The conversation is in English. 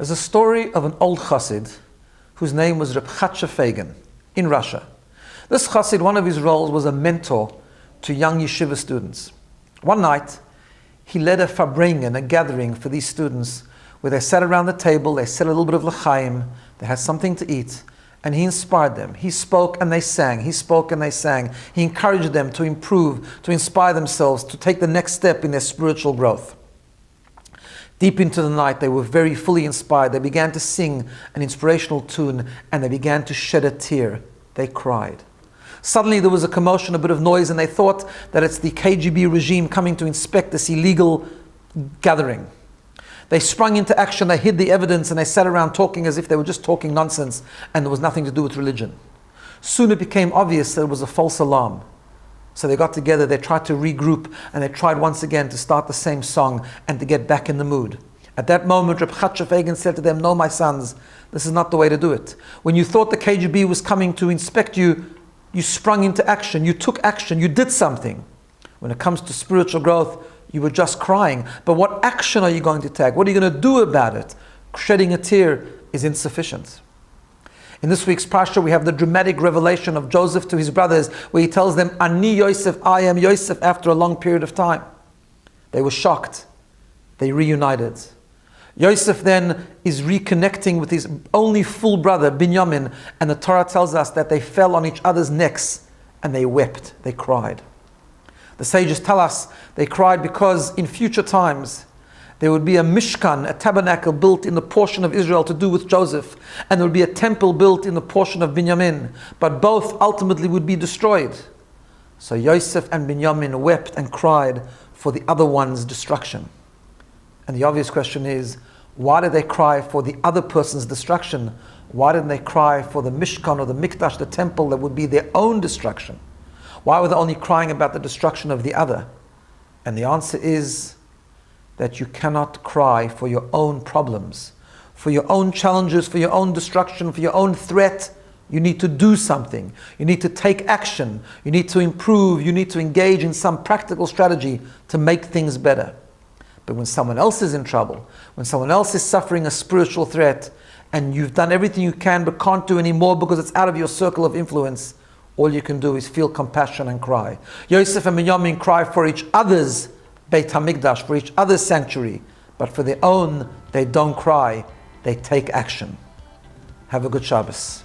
There's a story of an old chassid whose name was Reb Chatzah Fegan in Russia. This chassid, one of his roles was a mentor to young yeshiva students. One night, he led a farbrengen, a gathering for these students, where they sat around the table, they said a little bit of l'chaim, they had something to eat, and he inspired them. He spoke and they sang. He spoke and they sang. He encouraged them to improve, to inspire themselves, to take the next step in their spiritual growth. Deep into the night, they were very fully inspired. They began to sing an inspirational tune, and they began to shed a tear. They cried. Suddenly there was a commotion, a bit of noise, and they thought that it's the KGB regime coming to inspect this illegal gathering. They sprung into action, they hid the evidence, and they sat around talking as if they were just talking nonsense, and there was nothing to do with religion. Soon it became obvious that it was a false alarm. So they got together, they tried to regroup, and they tried once again to start the same song and to get back in the mood. At that moment, Reb Chatzah Fegan said to them, "No, my sons, this is not the way to do it. When you thought the KGB was coming to inspect you, you sprung into action, you took action, you did something. When it comes to spiritual growth, you were just crying. But what action are you going to take? What are you going to do about it? Shedding a tear is insufficient." In this week's Parsha, we have the dramatic revelation of Joseph to his brothers, where he tells them, "Ani Yosef, I am Yosef," after a long period of time. They were shocked. They reunited. Yosef then is reconnecting with his only full brother, Binyamin, and the Torah tells us that they fell on each other's necks and they wept, they cried. The sages tell us they cried because in future times there would be a mishkan, a tabernacle built in the portion of Israel to do with Joseph, and there would be a temple built in the portion of Binyamin, but both ultimately would be destroyed. So Yosef and Binyamin wept and cried for the other one's destruction. And the obvious question is, why did they cry for the other person's destruction? Why didn't they cry for the mishkan or the mikdash, the temple that would be their own destruction? Why were they only crying about the destruction of the other? And the answer is that you cannot cry for your own problems, for your own challenges, for your own destruction, for your own threat. You need to do something. You need to take action. You need to improve. You need to engage in some practical strategy to make things better. But when someone else is in trouble, when someone else is suffering a spiritual threat, and you've done everything you can but can't do any more because it's out of your circle of influence, all you can do is feel compassion and cry. Yosef and Binyamin cry for each other's Beit HaMikdash, for each other's sanctuary, but for their own, they don't cry, they take action. Have a good Shabbos.